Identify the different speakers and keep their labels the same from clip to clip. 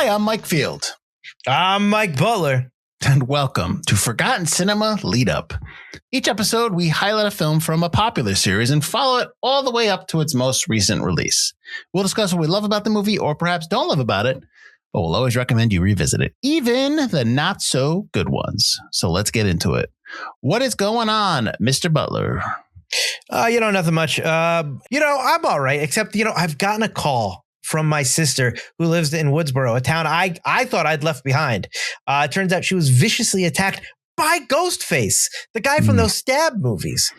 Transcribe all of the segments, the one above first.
Speaker 1: Hi, I'm Mike Field.
Speaker 2: I'm Mike Butler.
Speaker 1: And welcome to Forgotten Cinema Lead Up. Each episode, we highlight a film from a popular series and follow it all the way up to its most recent release. We'll discuss what we love about the movie or perhaps don't love about it, but we'll always recommend you revisit it, even the not so good ones. So let's get into it. What is going on, Mr. Butler?
Speaker 2: Nothing much. I'm all right, except, I've gotten a call from my sister who lives in Woodsboro, a town I thought I'd left behind. It turns out she was viciously attacked by Ghostface, the guy from those Stab movies.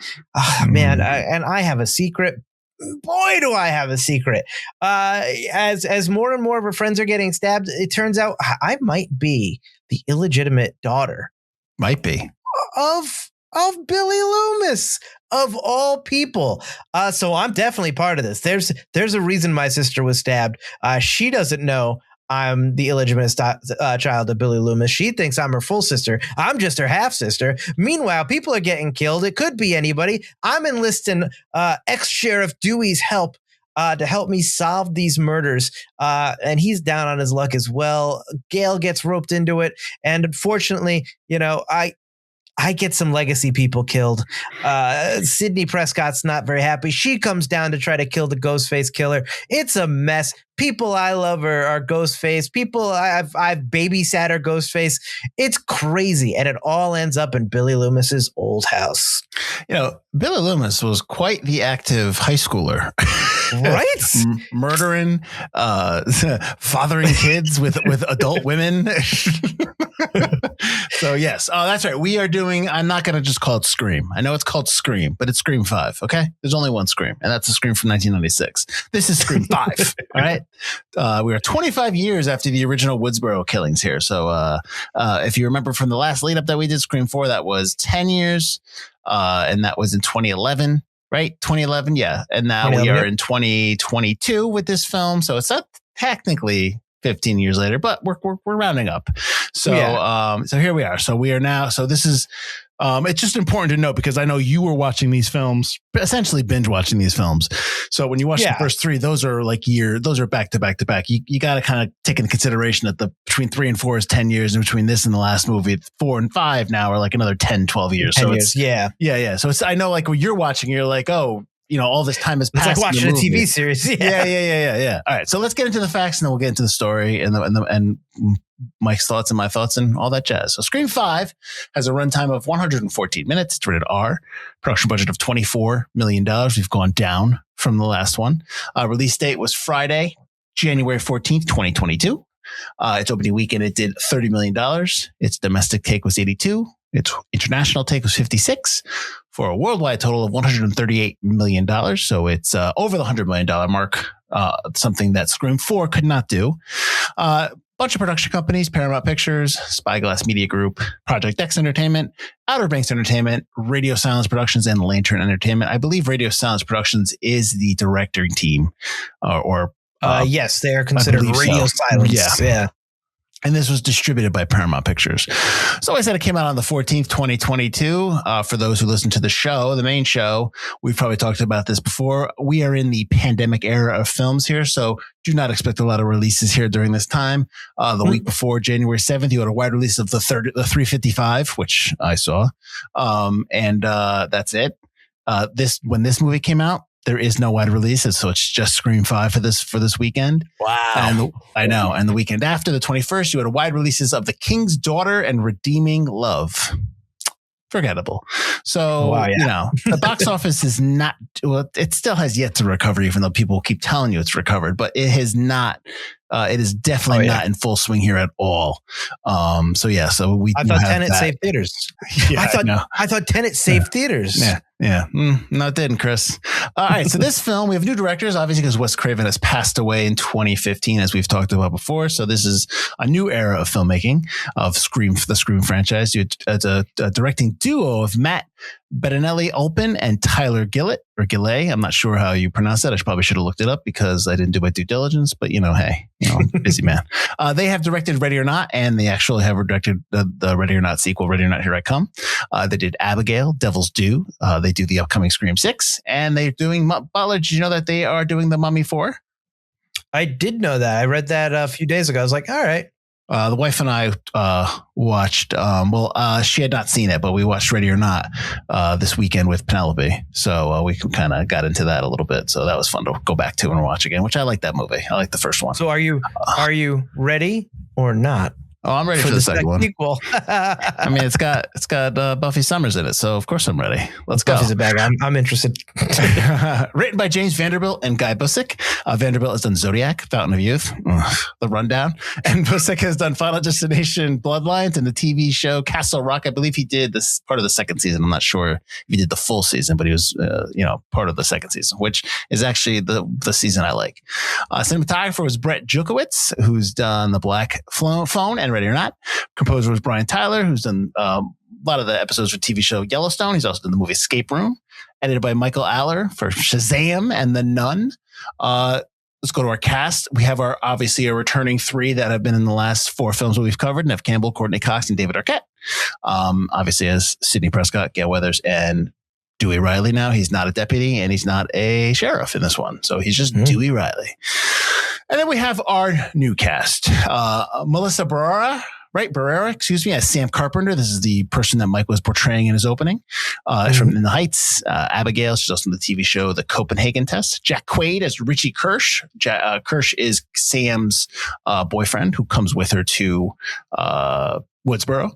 Speaker 2: Man, and I have a secret. Boy, do I have a secret. As more and more of her friends are getting stabbed, it turns out I might be the illegitimate daughter.
Speaker 1: Might be.
Speaker 2: Of Billy Loomis, of all people. So I'm definitely part of this. There's a reason my sister was stabbed. She doesn't know I'm the illegitimate child of Billy Loomis. She thinks I'm her full sister. I'm just her half sister. Meanwhile, people are getting killed. It could be anybody. I'm enlisting ex-Sheriff Dewey's help to help me solve these murders. And he's down on his luck as well. Gail gets roped into it. And unfortunately, I get some legacy people killed. Sidney Prescott's not very happy. She comes down to try to kill the Ghostface killer. It's a mess. People I love are Ghostface. People I've babysat are Ghostface. It's crazy. And it all ends up in Billy Loomis's old house.
Speaker 1: Billy Loomis was quite the active high schooler.
Speaker 2: Right?
Speaker 1: Murdering, fathering kids with adult women. So yes. Oh, that's right. We are doing, I'm not going to just call it Scream. I know it's called Scream, but it's Scream 5. Okay. There's only one Scream, and that's a Scream from 1996. This is Scream 5. All right. We are 25 years after the original Woodsboro killings here. So if you remember from the last lead up that we did, Scream 4, that was 10 years. And that was in 2011, right? 2011. Yeah. And now we are in 2022 with this film. So it's not technically 15 years later, but we're rounding up. So, so here we are. So we are now. So this is, it's just important to note because I know you were watching these films, essentially binge watching these films. So when you watch the first three, those are those are back to back to back. You got to kind of take into consideration that between 3 and 4 is 10 years. And between this and the last movie, 4 and 5 now are like another 10, 12 years.
Speaker 2: 10
Speaker 1: so
Speaker 2: years,
Speaker 1: yeah. So it's, I know like when you're watching, you're like, oh, all this time has passed.
Speaker 2: It's like watching a TV series.
Speaker 1: Yeah. All right. So let's get into the facts and then we'll get into the story and Mike's thoughts and my thoughts and all that jazz. So Scream 5 has a runtime of 114 minutes. It's rated R. Production budget of $24 million. We've gone down from the last one. Release date was Friday, January 14th, 2022. Its opening weekend, it did $30 million. Its domestic take was 82. Its international take was 56 for a worldwide total of $138 million. So it's over the $100 million mark, something that Scream 4 could not do. Bunch of production companies: Paramount Pictures, Spyglass Media Group, Project X Entertainment, Outer Banks Entertainment, Radio Silence Productions, and Lantern Entertainment. I believe Radio Silence Productions is the directing team,
Speaker 2: yes, they are considered Radio Silence. Yeah.
Speaker 1: And this was distributed by Paramount Pictures. So I said it came out on the 14th, 2022. For those who listen to the show, the main show, we've probably talked about this before. We are in the pandemic era of films here, so do not expect a lot of releases here during this time. The week before, January 7th, you had a wide release of the 355, which I saw. And that's it. When this movie came out, there is no wide releases, so it's just Scream 5 for this weekend.
Speaker 2: Wow.
Speaker 1: And I know. And the weekend after, the 21st, you had wide releases of The King's Daughter and Redeeming Love. Forgettable. So, the box office is not, well, it still has yet to recover, even though people keep telling you it's recovered, but it has not. It is definitely not in full swing here at all. So we.
Speaker 2: I thought Tenet saved theaters.
Speaker 1: Yeah,
Speaker 2: I thought Tenet saved theaters.
Speaker 1: Yeah. No, it didn't, Chris. All right. So this film, we have new directors, obviously, because Wes Craven has passed away in 2015, as we've talked about before. So this is a new era of filmmaking of the Scream franchise. It's a directing duo of Matt Bettinelli-Olpin and Tyler Gillett or Gillett. I'm not sure how you pronounce that. I probably should have looked it up because I didn't do my due diligence, but hey, busy man. They have directed Ready or Not, and they actually have directed the Ready or Not sequel, Ready or Not, Here I Come. They did Abigail, Devil's Due. They do the upcoming Scream 6, and they're doing Butler. Did you know that they are doing The Mummy 4?
Speaker 2: I did know that. I read that a few days ago. I was like, all right.
Speaker 1: The wife and I watched, she had not seen it, but we watched Ready or Not this weekend with Penelope. So we kind of got into that a little bit. So that was fun to go back to and watch again, which I like that movie. I like the first one.
Speaker 2: So are you ready or not?
Speaker 1: Oh, I'm ready for the second one.
Speaker 2: Sequel.
Speaker 1: I mean, it's got Buffy Summers in it, so of course I'm ready. Let's go.
Speaker 2: Buffy's a bag. I'm interested.
Speaker 1: Written by James Vanderbilt and Guy Busick. Vanderbilt has done Zodiac, Fountain of Youth, The Rundown, and Busick has done Final Destination, Bloodlines, and the TV show Castle Rock. I believe he did this part of the second season. I'm not sure if he did the full season, but he was part of the second season, which is actually the season I like. Cinematographer was Brett Jukowitz, who's done The Black Phone and Ready or Not. Composer was Brian Tyler, who's done a lot of the episodes for TV show Yellowstone. He's also done the movie Escape Room. Edited by Michael Aller for Shazam and The Nun. Let's go to our cast. We have obviously a returning three that have been in the last four films that we've covered: Neve Campbell, Courtney Cox, and David Arquette. Obviously, as Sidney Prescott, Gail Weathers, and Dewey Riley. Now he's not a deputy and he's not a sheriff in this one, so he's just Dewey Riley. And then we have our new cast. Melissa Barrera, as Sam Carpenter. This is the person that Mike was portraying in his opening from In the Heights. Abigail, she's also in the TV show The Copenhagen Test. Jack Quaid as Richie Kirsch. Kirsch is Sam's boyfriend who comes with her to Woodsboro.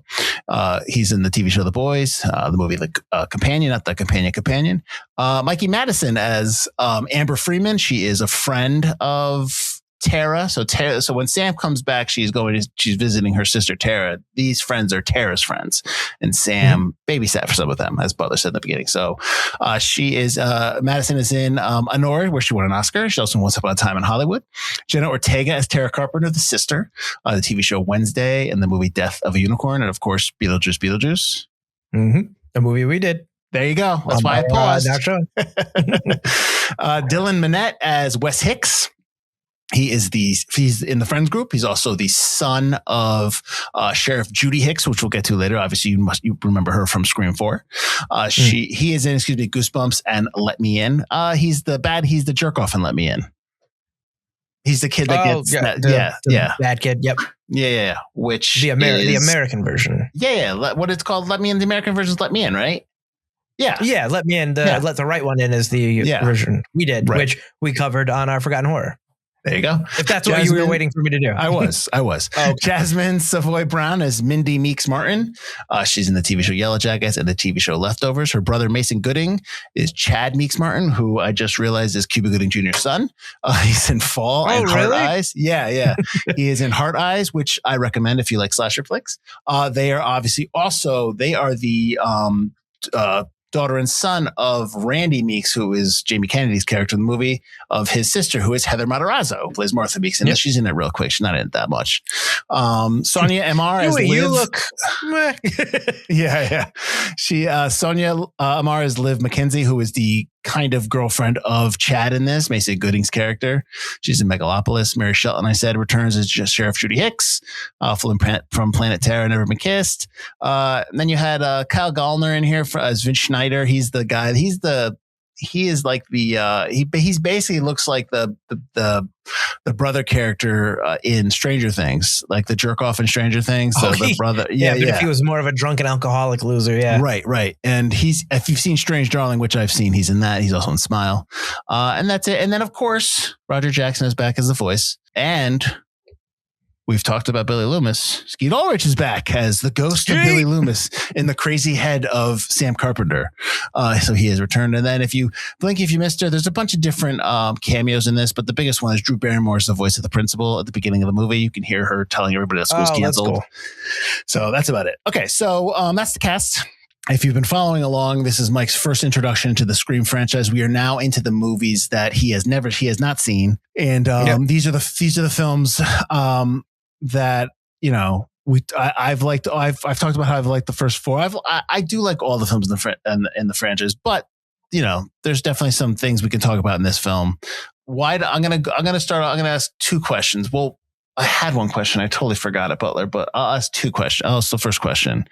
Speaker 1: He's in the TV show The Boys, the movie The Companion, not The Companion. Mikey Madison as Amber Freeman. She is a friend of Tara. So when Sam comes back, she's visiting her sister Tara. These friends are Tara's friends, and Sam babysat for some of them, as Butler said in the beginning. So she is Madison is in Honor, where she won an Oscar. She also Once Upon a Time in Hollywood. Jenna Ortega as Tara Carpenter, the sister, the TV show Wednesday, and the movie Death of a Unicorn, and of course Beetlejuice.
Speaker 2: The movie we did.
Speaker 1: There you go. That's why I paused. Dylan Minnette as Wes Hicks. He's in the Friends group. He's also the son of Sheriff Judy Hicks, which we'll get to later. Obviously, you remember her from Scream 4. He is in, Goosebumps and Let Me In. He's the jerk off and Let Me In. He's the kid that gets the
Speaker 2: bad kid. Yep.
Speaker 1: Yeah. Which
Speaker 2: the American version.
Speaker 1: Yeah. What it's called, Let Me In. The American version is Let Me In, right? Yeah.
Speaker 2: Let Me In. Let the right one in is the version we did, which we covered on our Forgotten Horror.
Speaker 1: There you go.
Speaker 2: If that's what you were waiting for me to do.
Speaker 1: I was. Okay. Jasmine Savoy Brown as Mindy Meeks Martin. She's in the TV show Yellow Jackets and the TV show Leftovers. Her brother Mason Gooding is Chad Meeks Martin, who I just realized is Cuba Gooding Jr.'s son. He's in Fall and Heart Eyes. Yeah. He is in Heart Eyes, which I recommend if you like slasher flicks. They are the daughter and son of Randy Meeks, who is Jamie Kennedy's character in the movie, of his sister, who is Heather Matarazzo, who plays Martha Meeks. And she's in it real quick. She's not in it that much. Sonia Amar as Liv.
Speaker 2: You look.
Speaker 1: Yeah. Sonia Amar as Liv McKenzie, who is the kind of girlfriend of Chad in this, Mason Gooding's character. She's in Megalopolis. Mary Shelton, I said, returns as just Sheriff Judy Hicks, from Planet Terror, Never Been Kissed. Then you had Kyle Gallner in here as Vince Schneider. He's the guy. He basically looks like the brother character in Stranger Things, like the jerk off in Stranger Things. So the brother, but
Speaker 2: if he was more of a drunken alcoholic loser,
Speaker 1: right. And if you've seen Strange Darling, which I've seen, he's in that. He's also in Smile, and that's it. And then of course Roger Jackson is back as the voice, and we've talked about Billy Loomis. Skeet Ulrich is back as the ghost of Billy Loomis in the crazy head of Sam Carpenter. So he has returned. And then if you missed her, there's a bunch of different cameos in this, but the biggest one is Drew Barrymore is the voice of the principal at the beginning of the movie. You can hear her telling everybody that school's canceled. Cool. So that's about it. Okay, so that's the cast. If you've been following along, this is Mike's first introduction to the Scream franchise. We are now into the movies that he has not seen. And these are the films that, I've talked about how I've liked the first four. I do like all the films in the franchise, but there's definitely some things we can talk about in this film. I'm going to ask two questions. Well, I had one question. I totally forgot it, Butler, but I'll ask two questions. I'll ask the first question.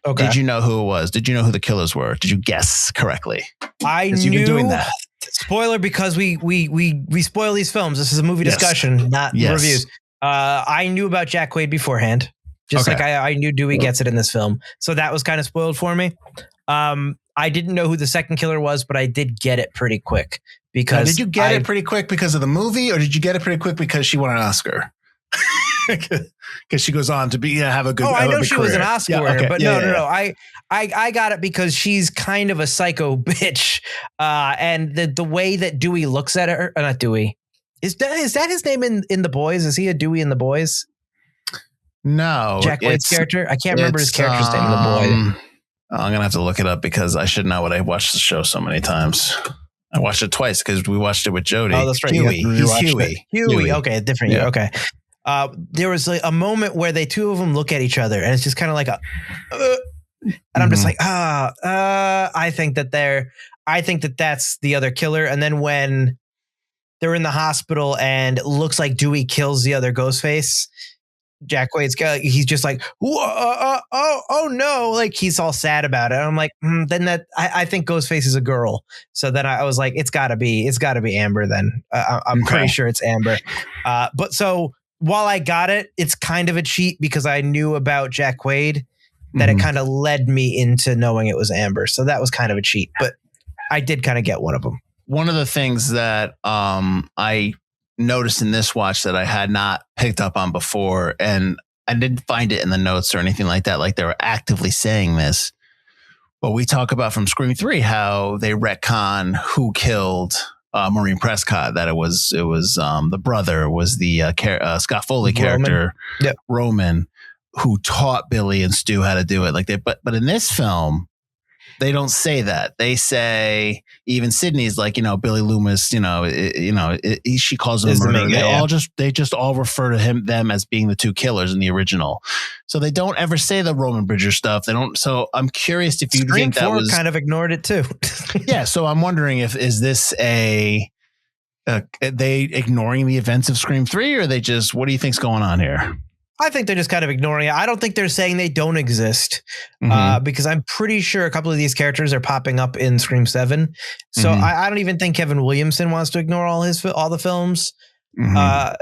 Speaker 1: Okay. Did you know who it was? Did you know who the killers were? Did you guess correctly?
Speaker 2: I knew.
Speaker 1: You've been doing that.
Speaker 2: Spoiler, because we spoil these films. This is a movie discussion, not reviews. I knew about Jack Quaid beforehand, just like I knew Dewey gets it in this film. So that was kind of spoiled for me. I didn't know who the second killer was, but I did get it pretty quick. Because
Speaker 1: now, did you get it pretty quick because of the movie, or did you get it pretty quick because she won an Oscar? Because she goes on to have a good.
Speaker 2: Oh, I know she was an Oscar winner, but no. I got it because she's kind of a psycho bitch, and the way that Dewey looks at her, not Dewey, is that his name in The Boys? Is he a Dewey in The Boys?
Speaker 1: No,
Speaker 2: Jack Quaid's character. I can't remember his character's name in The Boys.
Speaker 1: I'm gonna have to look it up because I should know what I watched the show so many times. I watched it twice because we watched it with Jody.
Speaker 2: Oh, that's right.
Speaker 1: Huey. He's Huey.
Speaker 2: Huey. Okay, different. Yeah. Okay. There was like a moment where two of them look at each other, and it's just kind of like and I'm just like, I think that that's the other killer. And then when they're in the hospital and it looks like Dewey kills the other Ghostface, Jack Quaid's he's just like, oh no, like he's all sad about it. And I'm like, then I think Ghostface is a girl. So then I was like, it's gotta be Amber. Then I'm pretty sure it's Amber. But so while I got it, it's kind of a cheat because I knew about Jack Quaid that it kind of led me into knowing it was Amber. So that was kind of a cheat, but I did kind of get one of them.
Speaker 1: One of the things that I noticed in this watch that I had not picked up on before, and I didn't find it in the notes or anything like that, like they were actively saying this, but we talk about from Scream 3 how they retcon who killed Maureen Prescott, that it was the brother was the Scott Foley character, Roman, who taught Billy and Stu how to do it. Like but in this film, they don't say that. They say, even Sydney's like, Billy Loomis, she calls him a murderer. They just all refer to them as being the two killers in the original. So they don't ever say the Roman Bridger stuff. They don't. So I'm curious if you think that was
Speaker 2: kind of ignored it too.
Speaker 1: Yeah. So I'm wondering is this they ignoring the events of Scream 3, or what do you think's going on here?
Speaker 2: I think they're just kind of ignoring it. I don't think they're saying they don't exist because I'm pretty sure a couple of these characters are popping up in Scream 7. So I don't even think Kevin Williamson wants to ignore all the films. But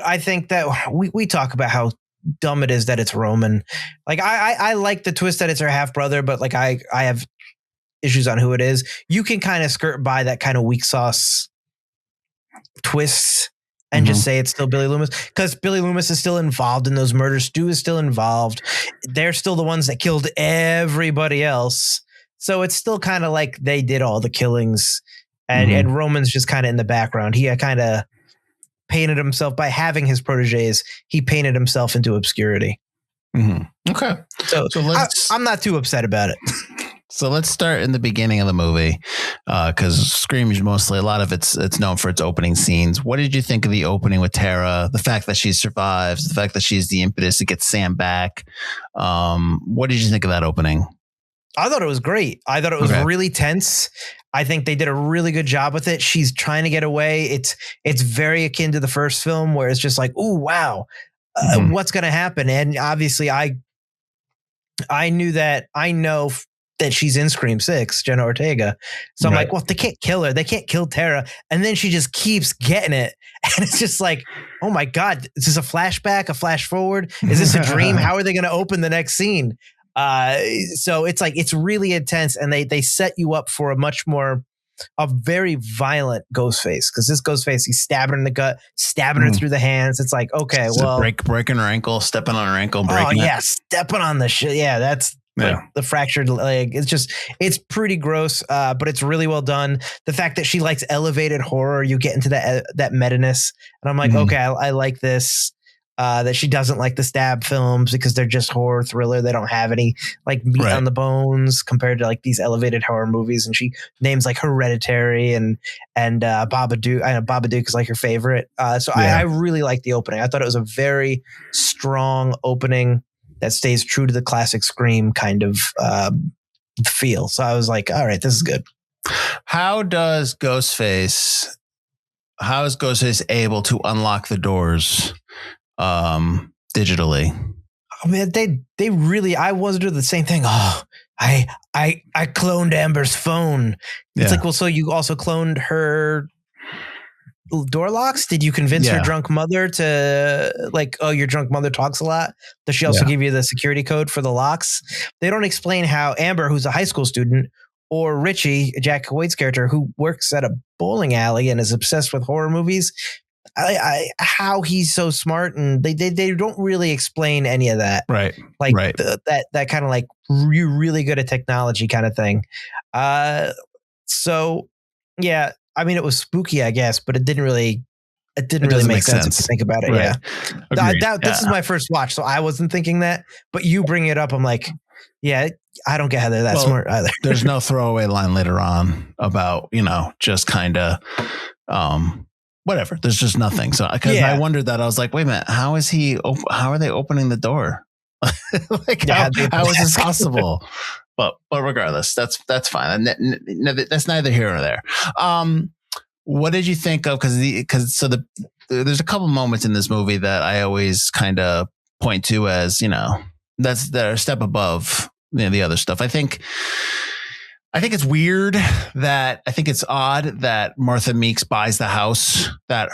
Speaker 2: I think that we talk about how dumb it is that it's Roman. Like I like the twist that it's her half brother, but like I have issues on who it is. You can kind of skirt by that kind of weak sauce twist and just say it's still Billy Loomis, because Billy Loomis is still involved in those murders. Stu is still involved. They're still the ones that killed everybody else. So it's still kind of like they did all the killings, and Roman's just kind of in the background. He kind of painted himself by having his proteges. He painted himself into obscurity.
Speaker 1: Okay.
Speaker 2: So I'm not too upset about it.
Speaker 1: So let's start in the beginning of the movie, because Scream is mostly, a lot of it's known for its opening scenes. What did you think of the opening with Tara? The fact that she survives, the fact that she's the impetus to get Sam back. What did you think of that opening?
Speaker 2: I thought it was great. I thought it was really tense. I think they did a really good job with it. She's trying to get away. It's very akin to the first film, where it's just like, oh wow, what's going to happen? And obviously, I know that she's in Scream 6, Jenna Ortega. So I'm like, well, they can't kill her. They can't kill Tara. And then she just keeps getting it. And it's just like, oh my God, is this a flashback, a flash forward? Is this a dream? How are they going to open the next scene? So it's like, it's really intense. And they set you up for a very violent Ghostface, because this Ghostface, he's stabbing her in the gut, stabbing her through the hands. It's like, okay,
Speaker 1: breaking her ankle, stepping on her ankle, breaking it.
Speaker 2: Stepping on the shit. Yeah, that's the fractured leg. It's pretty gross, but it's really well done. The fact that she likes elevated horror, you get into that meta-ness, and I'm like, okay, I like this. That she doesn't like the stab films because they're just horror thriller. They don't have any like meat on the bones compared to like these elevated horror movies. And she names like Hereditary and Babadook. I know Babadook is like her favorite. I really like the opening. I thought it was a very strong opening that stays true to the classic Scream kind of feel. So I was like, all right, this is good.
Speaker 1: How is Ghostface able to unlock the doors digitally?
Speaker 2: Oh man, they really, I was doing the same thing. Oh, I cloned Amber's phone. It's like, well, so you also cloned her door locks? Did you convince your drunk mother to like, oh, your drunk mother talks a lot? Does she also give you the security code for the locks? They don't explain how Amber, who's a high school student, or Richie, Jack White's character, who works at a bowling alley and is obsessed with horror movies, how he's so smart, and they don't really explain any of that.
Speaker 1: Right.
Speaker 2: Like that kind of like you're really good at technology kind of thing. So yeah, I mean, it was spooky, I guess, but it didn't really make sense if you think about it.
Speaker 1: Right.
Speaker 2: Yeah. This is my first watch, so I wasn't thinking that, but you bring it up. I'm like, yeah, I don't get how they're that smart either.
Speaker 1: There's no throwaway line later on about, just kind of, whatever. There's just nothing. So I wondered that. I was like, wait a minute, how are they opening the door? Like, how is this possible? But regardless, that's fine. That's neither here nor there. What did you think of? Because there's a couple moments in this movie that I always kind of point to as, they're a step above the other stuff. I think it's weird that it's odd that Martha Meeks buys the house that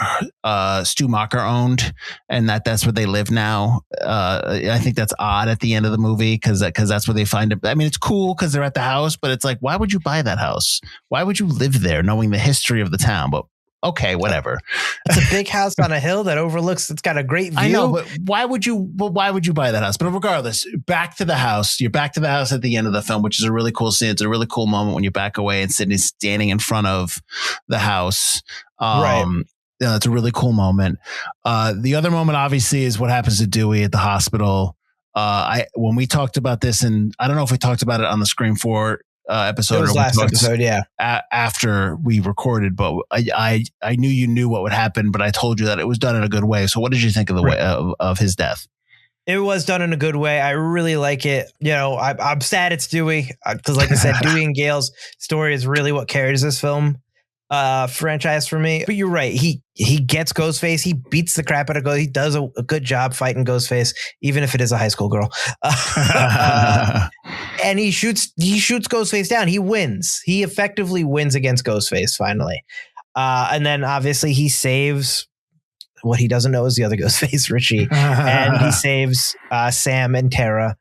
Speaker 1: Stu Macher owned, and that's where they live now. I think that's odd at the end of the movie because that's where they find it. I mean, it's cool because they're at the house, but it's like, why would you buy that house? Why would you live there knowing the history of the town? But okay, whatever.
Speaker 2: It's a big house on a hill that overlooks. It's got a great view.
Speaker 1: I know, but why would you buy that house? But regardless, back to the house. You're back to the house at the end of the film, which is a really cool scene. It's a really cool moment when you back away and Sydney's standing in front of the house. Right. It's a really cool moment. The other moment, obviously, is what happens to Dewey at the hospital. When we talked about this, and I don't know if we talked about it on the Scream 4 episode.
Speaker 2: It was last episode, yeah.
Speaker 1: After we recorded, but I knew you knew what would happen, but I told you that it was done in a good way. So what did you think of the way of his death?
Speaker 2: It was done in a good way. I really like it. I'm sad it's Dewey because, like I said, Dewey and Gail's story is really what carries this film franchise for me. But you're right. He gets Ghostface. He beats the crap out of Ghostface. He does a good job fighting Ghostface, even if it is a high school girl. And he shoots Ghostface down. He wins. He effectively wins against Ghostface finally. And then obviously he saves what he doesn't know is the other Ghostface, Richie. And he saves Sam and Tara.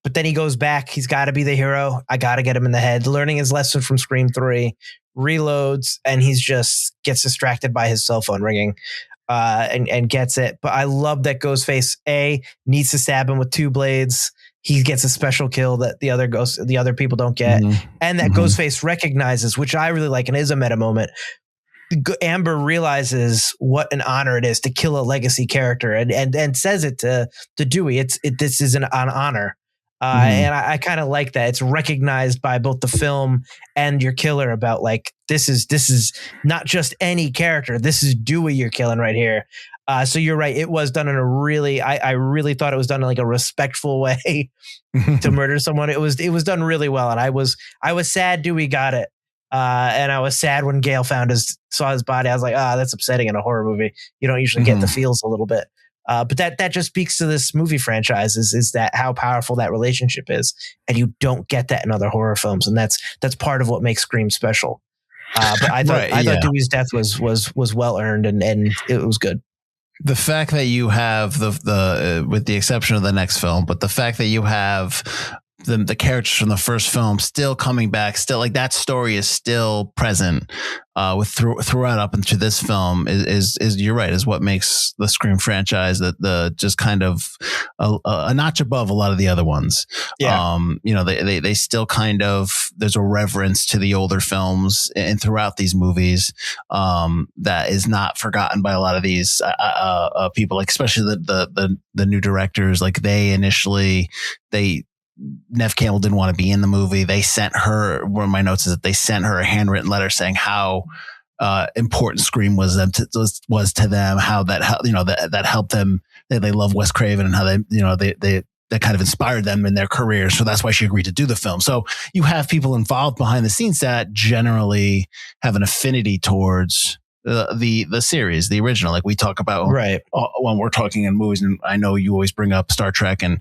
Speaker 2: But then he goes back. He's got to be the hero. I got to get him in the head. Learning his lesson from Scream 3. Reloads, and he's just gets distracted by his cell phone ringing and gets it. But I love that Ghostface needs to stab him with 2 blades. He gets a special kill that the other people don't get. And that Ghostface recognizes, which I really like and is a meta moment. Amber realizes what an honor it is to kill a legacy character and says it to Dewey. This is an honor. And I kind of like that. It's recognized by both the film and your killer about like, this is not just any character. This is Dewey you're killing right here. So you're right. It was done in a really, I really thought it was done in like a respectful way to murder someone. It was done really well. And I was sad Dewey got it. And I was sad when Gail saw his body. I was like, that's upsetting in a horror movie. You don't usually get the feels a little bit. But that just speaks to this movie franchise is that how powerful that relationship is. And you don't get that in other horror films. And that's part of what makes Scream special. But I thought Dewey's death was well earned and it was good.
Speaker 1: The fact that you have the with the exception of the next film, but the fact that you have the characters from the first film still coming back, still like that story is still present throughout up into this film is you're right, is what makes the Scream franchise the just kind of a notch above a lot of the other ones. Yeah. They still kind of, there's a reverence to the older films and throughout these movies that is not forgotten by a lot of these people, like especially the new directors. Like Neve Campbell didn't want to be in the movie. They sent her, one of my notes is that they sent her a handwritten letter saying how important Scream was to them, how that helped them. They love Wes Craven and how they kind of inspired them in their careers. So that's why she agreed to do the film. So you have people involved behind the scenes that generally have an affinity towards the series, the original, like we talk about
Speaker 2: right
Speaker 1: when we're talking in movies. And I know you always bring up Star Trek and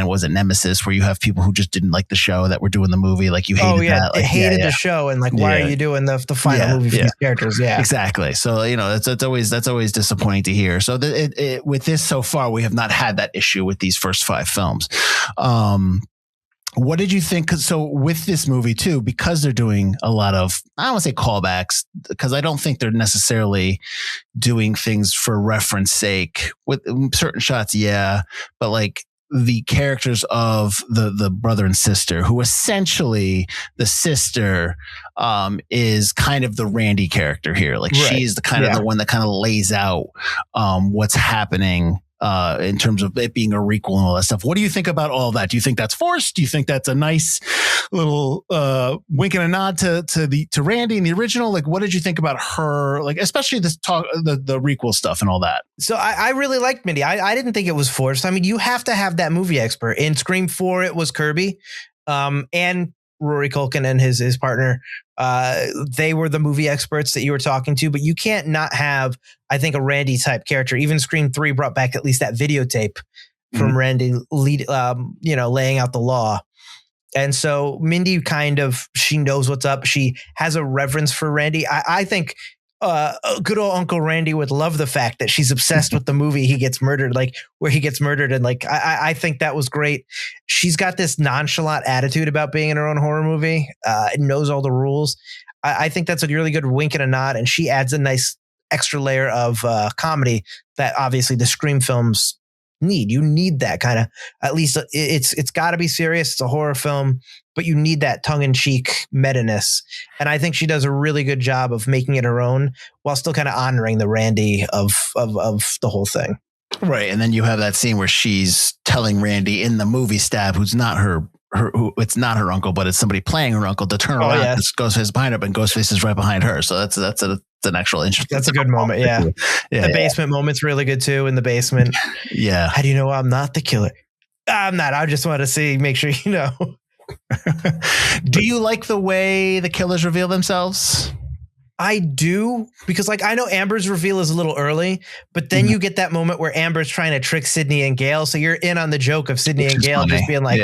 Speaker 1: was it Nemesis, where you have people who just didn't like the show that were doing the movie, like you hated that, like,
Speaker 2: hated the show, and like why are you doing the final movie for these characters? Yeah,
Speaker 1: exactly. So that's always disappointing to hear. So with this so far, we have not had that issue with these first 5 films. What did you think? So with this movie too, because they're doing a lot of, I don't want to say callbacks, because I don't think they're necessarily doing things for reference sake with certain shots. Yeah. But like the characters of the brother and sister, who essentially the sister, is kind of the Randy character here. Like she's the kind of the one that kind of lays out, what's happening in terms of it being a requel and all that stuff. What do you think about all that? Do you think that's forced? Do you think that's a nice little wink and a nod to Randy in the original? Like, what did you think about her? Like, especially this talk, the requel stuff and all that.
Speaker 2: So I really liked Mindy. I didn't think it was forced. I mean, you have to have that movie expert. In Scream 4, it was Kirby, and Rory Culkin and his partner. They were the movie experts that you were talking to, but you can't not have, I think, a Randy type character. Even Scream 3 brought back at least that videotape from Randy laying out the law. And so Mindy she knows what's up. She has a reverence for Randy. I think good old Uncle Randy would love the fact that she's obsessed with the movie He Gets Murdered, like where he gets murdered. And like, I think that was great. She's got this nonchalant attitude about being in her own horror movie, knows all the rules. I think that's a really good wink and a nod. And she adds a nice extra layer of comedy that obviously the Scream films need. You need that kind of, at least it's got to be serious. It's a horror film, but you need that tongue-in-cheek meta-ness. And I think she does a really good job of making it her own while still kind of honoring the Randy of the whole thing.
Speaker 1: Right. And then you have that scene where she's telling Randy in the movie Stab, who's not it's not her uncle, but it's somebody playing her uncle, to turn around. Yeah. Ghostface is behind her, but Ghostface is right behind her. So that's an actual interesting.
Speaker 2: That's a good moment. Yeah. The basement moment's really good too. In the basement.
Speaker 1: Yeah.
Speaker 2: How do you know I'm not the killer? I'm not. I just want to make sure you know.
Speaker 1: Do you like the way the killers reveal themselves?
Speaker 2: I do, because like I know Amber's reveal is a little early, but then you get that moment where Amber's trying to trick Sydney and Gail. So you're in on the joke of Sydney and Gail just being like,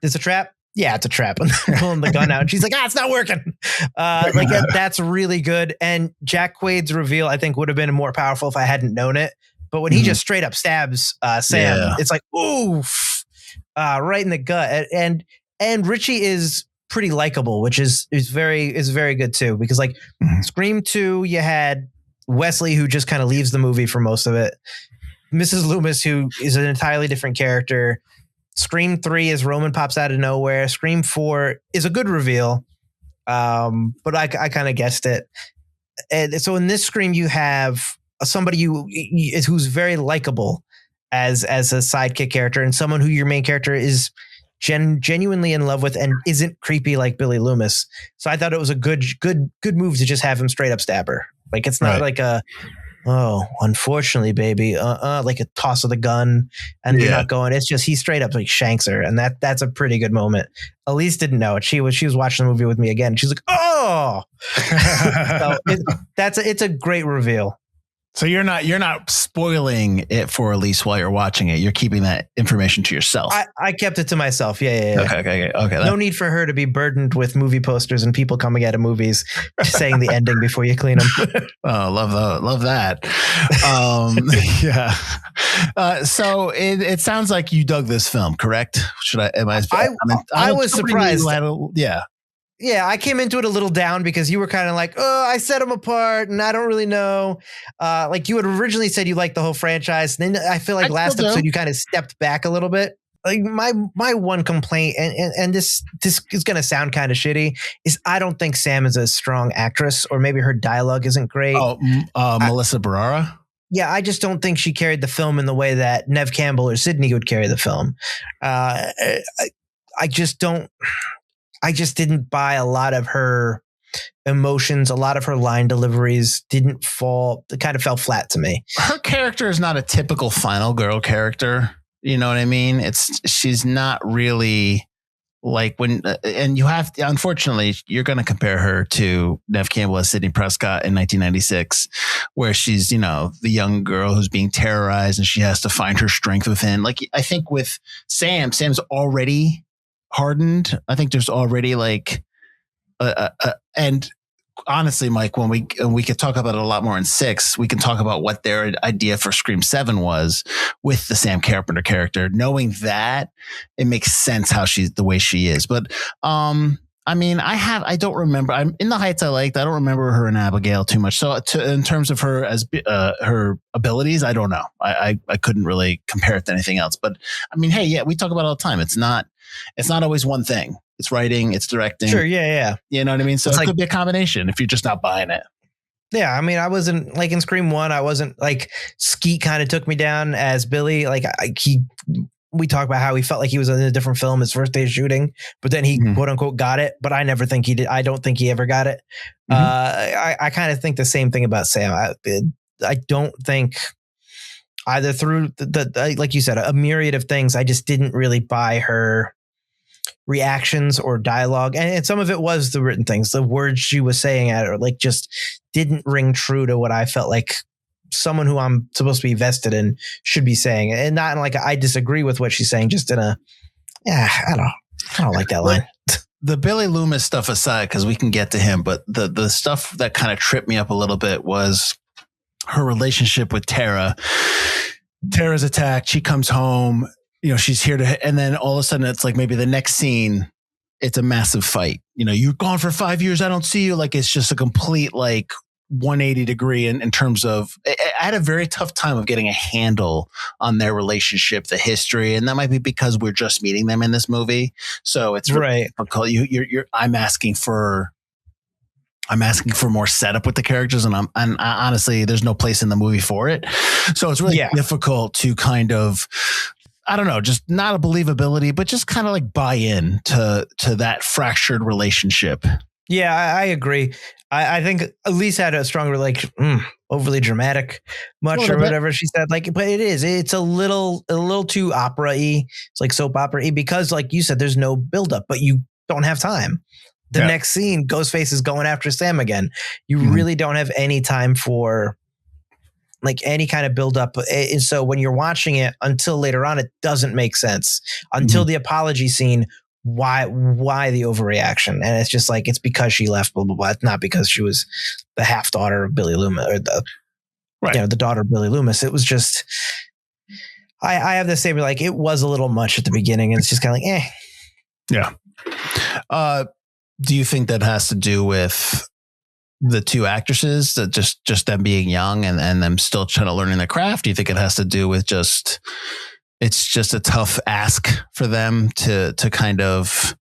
Speaker 2: "It's a trap." Yeah, it's a trap. And pulling the gun out, and she's like, "It's not working." That's really good. And Jack Quaid's reveal, I think, would have been more powerful if I hadn't known it. But when he just straight up stabs Sam, it's like, oof, right in the gut. And Richie is pretty likable, which is very good too, because like Scream 2, you had Wesley, who just kind of leaves the movie for most of it. Mrs. Loomis, who is an entirely different character. Scream 3 is Roman pops out of nowhere. Scream 4 is a good reveal, but I kind of guessed it. And so in this Scream, you have somebody who's very likable as a sidekick character, and someone who your main character is genuinely in love with and isn't creepy like Billy Loomis. So I thought it was a good move to just have him straight up stab her. Like it's not like a, oh, unfortunately, baby, like a toss of the gun and you're not going. It's just he straight up like shanks her, and that's a pretty good moment. Elise didn't know it. She was watching the movie with me again. She's like, oh, so it's a great reveal.
Speaker 1: So you're not spoiling it for Elise while you're watching it. You're keeping that information to yourself.
Speaker 2: I kept it to myself. Yeah.
Speaker 1: Okay.
Speaker 2: No need for her to be burdened with movie posters and people coming out of movies saying the ending before you clean them.
Speaker 1: Oh, love that. Yeah. So it sounds like you dug this film, correct?
Speaker 2: I was surprised.
Speaker 1: Yeah.
Speaker 2: Yeah, I came into it a little down because you were kind of like, oh, I set them apart and I don't really know. Like you had originally said you liked the whole franchise. And then I feel like last episode you kind of stepped back a little bit. Like my one complaint, and this is going to sound kind of shitty, is I don't think Sam is a strong actress, or maybe her dialogue isn't great.
Speaker 1: Oh, Melissa Barrera?
Speaker 2: Yeah, I just don't think she carried the film in the way that Neve Campbell or Sydney would carry the film. I just didn't buy a lot of her emotions. A lot of her line deliveries it kind of fell flat to me.
Speaker 1: Her character is not a typical final girl character. You know what I mean? She's not really like when and you have unfortunately you're going to compare her to Neve Campbell as Sidney Prescott in 1996, where she's the young girl who's being terrorized and she has to find her strength within. Like I think with Sam's already hardened. I think there's already like and honestly, Mike, when we could talk about it a lot more in 6, we can talk about what their idea for Scream 7 was with the Sam Carpenter character. Knowing that, it makes sense how she's the way she is. But I mean, I don't remember. I'm In the Heights. I don't remember her and Abigail too much. So in terms of her as her abilities, I don't know. I couldn't really compare it to anything else. But I mean, hey, yeah, we talk about it all the time. It's not always one thing. It's writing, it's directing.
Speaker 2: Sure, yeah.
Speaker 1: You know what I mean? So it could be a combination if you're just not buying it.
Speaker 2: Yeah, I mean, I wasn't like in Scream 1, I wasn't like Skeet kind of took me down as Billy. Like we talked about how he felt like he was in a different film his first day of shooting, but then he quote unquote got it. But I never think he did. I don't think he ever got it. I kind of think the same thing about Sam. I don't think either through the like you said, a myriad of things. I just didn't really buy her reactions or dialogue, and some of it was the written things. The words she was saying at her like just didn't ring true to what I felt like someone who I'm supposed to be vested in should be saying, and not in like I disagree with what she's saying, just in a I don't like that line.
Speaker 1: The Billy Loomis stuff aside, because we can get to him, but the stuff that kind of tripped me up a little bit was her relationship with Tara. Tara's attacked. She comes home. She's here and then all of a sudden it's like maybe the next scene, it's a massive fight. You're gone for 5 years. I don't see you. Like, it's just a complete, like 180 degree in terms of, I had a very tough time of getting a handle on their relationship, the history. And that might be because we're just meeting them in this movie. So it's really difficult. I'm asking for more setup with the characters, and I honestly, there's no place in the movie for it. So it's really difficult to kind of, I don't know, just not a believability, but just kind of like buy in to that fractured relationship.
Speaker 2: Yeah, I agree. I think Elise had a stronger, like overly dramatic, much or whatever she said. Like, but it's a little too opera-y. It's like soap opera-y because, like you said, there's no buildup, but you don't have time. The next scene, Ghostface is going after Sam again. You really don't have any time for like any kind of buildup. And so when you're watching it until later on, it doesn't make sense until the apology scene. Why the overreaction? And it's just like, it's because she left, blah, blah, blah. It's not because she was the half daughter of Billy Loomis or the daughter of Billy Loomis. It was just, I have the same, like, it was a little much at the beginning and it's just kind of like,
Speaker 1: Yeah. Do you think that has to do with the two actresses, that just them being young and them still trying to learn their craft? Do you think it has to do with it's just a tough ask for them to kind of,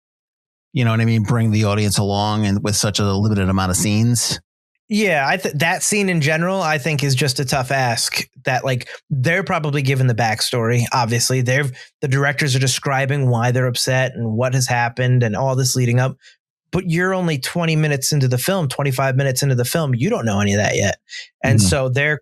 Speaker 1: you know what I mean, bring the audience along and with such a limited amount of scenes?
Speaker 2: Yeah, that scene in general, I think, is just a tough ask. That like they're probably given the backstory. Obviously, the directors are describing why they're upset and what has happened and all this leading up. But you're only 20 minutes into the film, 25 minutes into the film. You don't know any of that yet. And so they're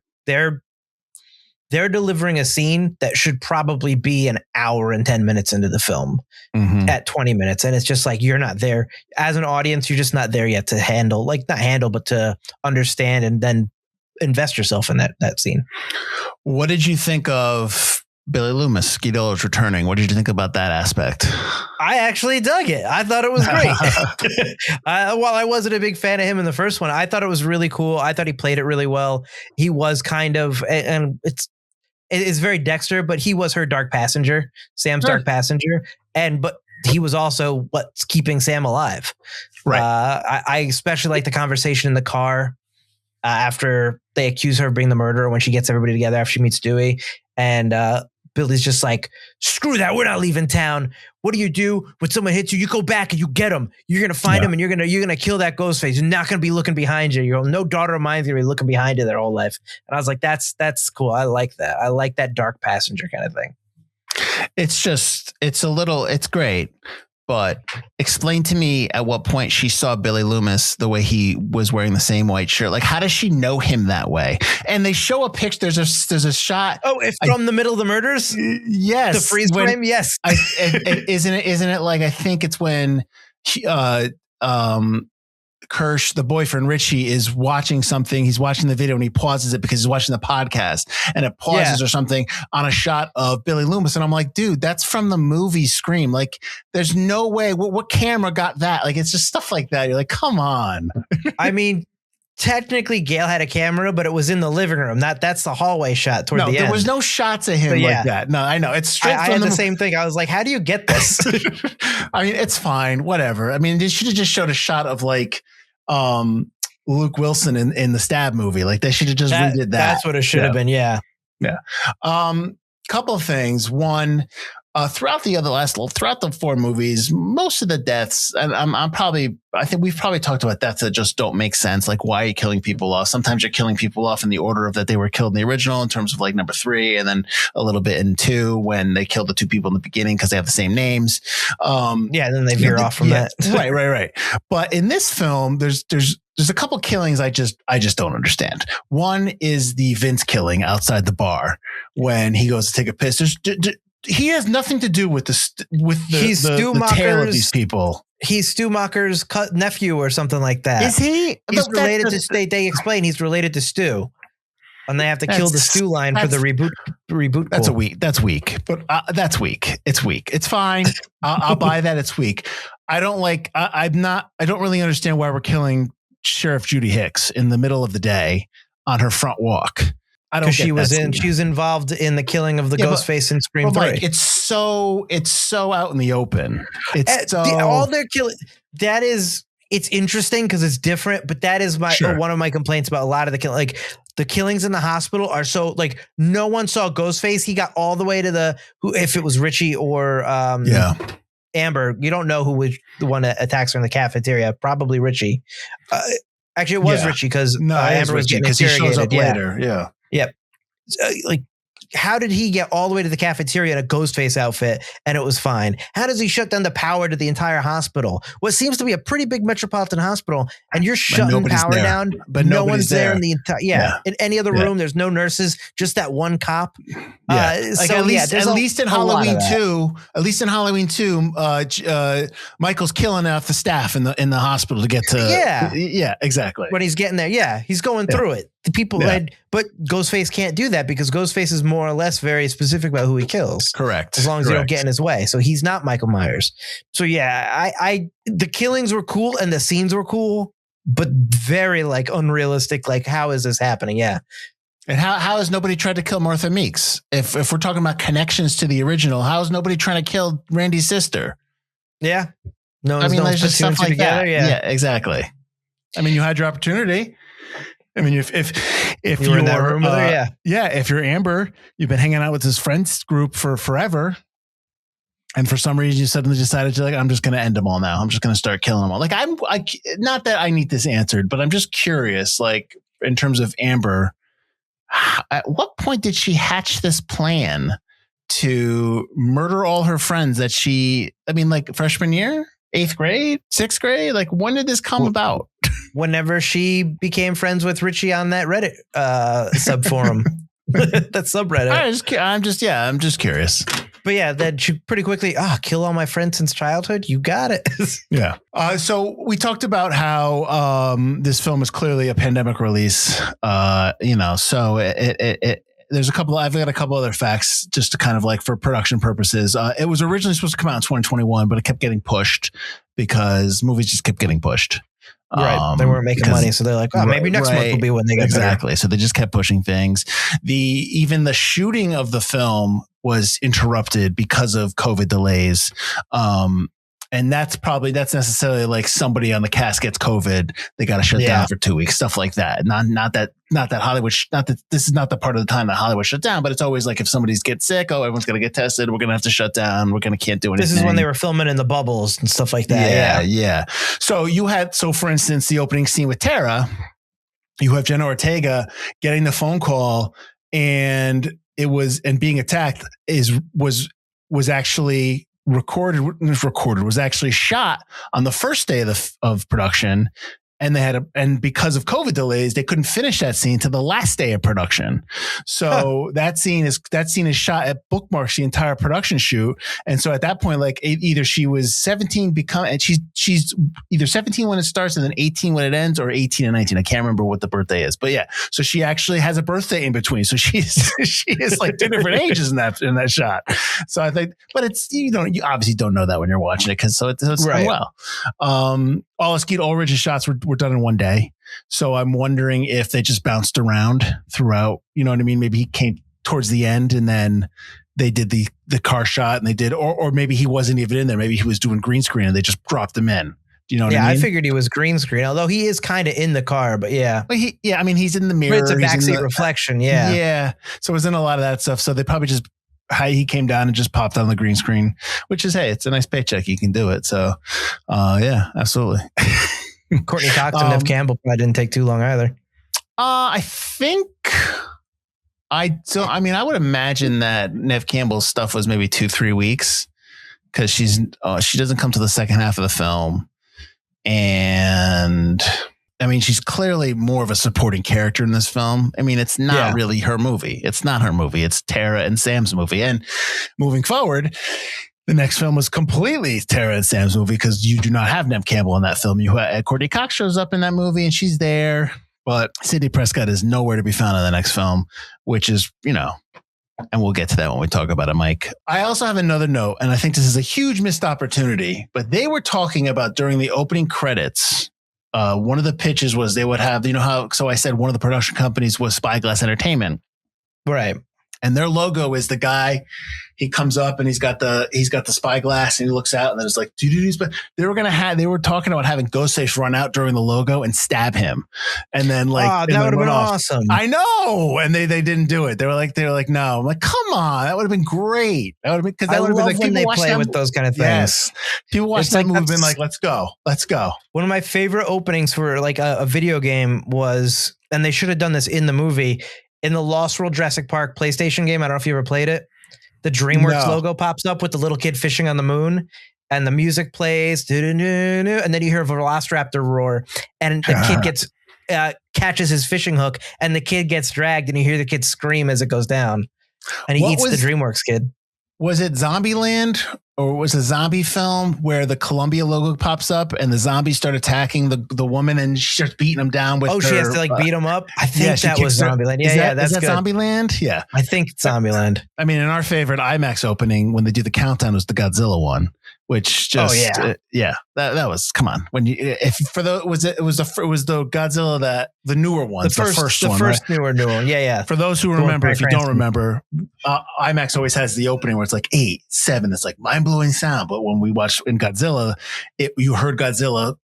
Speaker 2: delivering a scene that should probably be an hour and 10 minutes into the film at 20 minutes. And it's just like, you're not there as an audience. You're just not there yet to but to understand and then invest yourself in that scene.
Speaker 1: What did you think of Billy Loomis, Skeet Ulrich's returning? What did you think about that aspect?
Speaker 2: I actually dug it. I thought it was great. While I wasn't a big fan of him in the first one, I thought it was really cool. I thought he played it really well. He was kind of, and it's very Dexter, but he was her dark passenger, Sam's dark passenger. But he was also what's keeping Sam alive. Right. I especially like the conversation in the car after they accuse her of being the murderer, when she gets everybody together after she meets Dewey. And Billy's just like, screw that. We're not leaving town. What do? When someone hits you, you go back and you get them. You're going to find him and you're going to kill that Ghostface. You're not going to be looking behind you. No daughter of mine's going to be looking behind you their whole life. And I was like, that's cool. I like that. I like that dark passenger kind of thing.
Speaker 1: It's great. but explain to me at what point she saw Billy Loomis the way he was wearing the same white shirt. Like, how does she know him that way? And they show a picture. There's a shot.
Speaker 2: Oh, it's from the middle of the murders.
Speaker 1: Yes,
Speaker 2: the freeze frame. Yes,
Speaker 1: isn't it like, I think it's when Kirsch, the boyfriend Richie, is watching something. He's watching the video and he pauses it because he's watching the podcast, and it pauses or something on a shot of Billy Loomis. And I'm like, dude, that's from the movie Scream. Like, there's no way. What camera got that? Like, it's just stuff like that. You're like, come on.
Speaker 2: I mean, technically Gail had a camera, but it was in the living room. That's the hallway shot toward the end.
Speaker 1: There was no shots of him like that. No, I know. It's straight
Speaker 2: I had the same thing. I was like, how do you get this?
Speaker 1: I mean, it's fine. Whatever. I mean, they should have just showed a shot of like Luke Wilson in the Stab movie. Like, they should have just redid that.
Speaker 2: That's what it should have been. Yeah.
Speaker 1: Yeah. Couple of things. One, throughout the 4 movies, most of the deaths, and I think we've probably talked about deaths that just don't make sense. Like, why are you killing people off? Sometimes you're killing people off in the order of that they were killed in the original, in terms of like number 3, and then a little bit in 2 when they killed the 2 people in the beginning because they have the same names.
Speaker 2: Then they veer off from that.
Speaker 1: Right. But in this film, there's a couple killings I just don't understand. One is the Vince killing outside the bar when he goes to take a piss. He has nothing to do with the tale of these people.
Speaker 2: He's Stu Macher's nephew or something like that.
Speaker 1: Is he?
Speaker 2: He's related to. They explain he's related to Stu, and they have to kill the Stu line for the reboot.
Speaker 1: That's weak. But that's weak. It's weak. It's fine. I'll buy that. It's weak. I don't really understand why we're killing Sheriff Judy Hicks in the middle of the day on her front walk. I don't. She was
Speaker 2: involved in the killing of the Ghostface in Scream 3.
Speaker 1: Like, it's so out in the open. It's
Speaker 2: all they're killing. That is, it's interesting because it's different. But that is one of my complaints about a lot of the killing. Like, the killings in the hospital are so, like, no one saw Ghostface. He got all the way to if it was Richie or Amber. You don't know who was the one that attacks her in the cafeteria. Probably Richie. Actually, it was Richie because Amber was getting interrogated. He shows up later. Yeah. Yep. Like, how did he get all the way to the cafeteria in a Ghostface outfit and it was fine? How does he shut down the power to the entire hospital? What seems to be a pretty big metropolitan hospital, and you're shutting power down, but no one's there in the entire. In any other room, there's no nurses, just that one cop.
Speaker 1: At least in Halloween 2, Michael's killing off the staff in the hospital to get to exactly
Speaker 2: when he's getting there. He's going through it. The people, but Ghostface can't do that because Ghostface is more or less very specific about who he kills.
Speaker 1: Correct.
Speaker 2: As long as you don't get in his way. So he's not Michael Myers. So the killings were cool and the scenes were cool, but very like unrealistic. Like, how is this happening? Yeah.
Speaker 1: And how has nobody tried to kill Martha Meeks? If we're talking about connections to the original, how is nobody trying to kill Randy's sister?
Speaker 2: Yeah.
Speaker 1: There's just stuff like that. Yeah, exactly. I mean, you had your opportunity. I mean, if
Speaker 2: you were in that room with her,
Speaker 1: if you're Amber, you've been hanging out with this friends group for forever, and for some reason you suddenly decided to, like, I'm just going to end them all now. I'm just going to start killing them all. Like, not that I need this answered, but I'm just curious, like, in terms of Amber, at what point did she hatch this plan to murder all her friends that like freshman year? 8th grade, 6th grade? Like, when did this come about?
Speaker 2: Whenever she became friends with Richie on that Reddit sub forum, that subreddit.
Speaker 1: I'm just curious.
Speaker 2: But yeah, then she pretty quickly, kill all my friends since childhood. You got it.
Speaker 1: Yeah. So we talked about how this film is clearly a pandemic release. So I've got a couple other facts just to kind of like for production purposes. It was originally supposed to come out in 2021, but it kept getting pushed because movies just kept getting pushed.
Speaker 2: Right. They weren't making money. So they're like, maybe next month will be when they get
Speaker 1: exactly. So they just kept pushing things. Even the shooting of the film was interrupted because of COVID delays. And that's necessarily like somebody on the cast gets COVID. They got to shut down for 2 weeks, stuff like that. Not that Hollywood, this is not the part of the time that Hollywood shut down, but it's always like if somebody's get sick, everyone's going to get tested. We're going to have to shut down. Can't do anything.
Speaker 2: This is when they were filming in the bubbles and stuff like that.
Speaker 1: Yeah. So for instance, the opening scene with Tara, you have Jenna Ortega getting the phone call and being attacked was actually was actually shot on the first day of production. And and because of COVID delays, they couldn't finish that scene to the last day of production. So that scene is shot at bookmarks the entire production shoot. And so at that point, like either she was 17 and she's either 17 when it starts and then 18 when it ends, or 18 and 19. I can't remember what the birthday is, but yeah. So she actually has a birthday in between. So she is like two different ages in that shot. So I think, but you obviously don't know that when you're watching it, so it's done well. All Skeet Ulrich's shots were done in one day. So I'm wondering if they just bounced around throughout, you know what I mean? Maybe he came towards the end and then they did the car shot and they did, or maybe he wasn't even in there. Maybe he was doing green screen and they just dropped him in. Do you know what I mean? Yeah,
Speaker 2: I figured he was green screen, although he is kind of in the car, but yeah.
Speaker 1: But he's in the mirror.
Speaker 2: It's a backseat reflection. Yeah.
Speaker 1: Yeah. So it was in a lot of that stuff. So they probably just, he came down and just popped on the green screen, which is, hey, it's a nice paycheck. You can do it. So, yeah, absolutely.
Speaker 2: Courtney Cox and Neve Campbell probably didn't take too long either.
Speaker 1: I think I would imagine that Neve Campbell's stuff was maybe 2-3 weeks, because she doesn't come to the second half of the film. And I mean, she's clearly more of a supporting character in this film. I mean, it's not really her movie. It's not her movie. It's Tara and Sam's movie. And moving forward, the next film was completely Tara and Sam's movie, because you do not have Neve Campbell in that film. You have Courtney Cox shows up in that movie and she's there, but Sidney Prescott is nowhere to be found in the next film, which is, and we'll get to that when we talk about it, Mike. I also have another note, and I think this is a huge missed opportunity, but they were talking about during the opening credits, one of the pitches was they would have, so I said one of the production companies was Spyglass Entertainment.
Speaker 2: Right.
Speaker 1: And their logo is the guy, he comes up and he's got the spyglass and he looks out and then it's like, they were talking about having Ghostface run out during the logo and stab him. And then that
Speaker 2: would have been awesome.
Speaker 1: I know. And they didn't do it. They were like, no. I'm like, come on. That would have been great. That would have been, because that would have been like,
Speaker 2: when they play with those kind of things.
Speaker 1: Yes. People watch that movie and been like, let's go.
Speaker 2: One of my favorite openings for like a video game was, and they should have done this in the movie, in the Lost World Jurassic Park PlayStation game. I don't know if you ever played it. The DreamWorks logo pops up with the little kid fishing on the moon, and the music plays, and then you hear a Velociraptor roar, and the kid gets catches his fishing hook, and the kid gets dragged, and you hear the kid scream as it goes down, and he eats the DreamWorks kid.
Speaker 1: Was it Zombieland, or was it a zombie film where the Columbia logo pops up and the zombies start attacking the woman and she starts beating them down with
Speaker 2: she has to like beat them up? I think that was Zombieland.
Speaker 1: Is that
Speaker 2: good.
Speaker 1: Zombieland? Yeah.
Speaker 2: I think it's Zombieland.
Speaker 1: I mean, in our favorite IMAX opening, when they do the countdown, was the Godzilla one, which just, that was, come on. When it was the Godzilla the newer one, the first
Speaker 2: newer one. Yeah.
Speaker 1: For those who remember, if you don't remember, IMAX always has the opening where it's like 8, 7. It's like mind-blowing sound. But when we watch in Godzilla, you heard Godzilla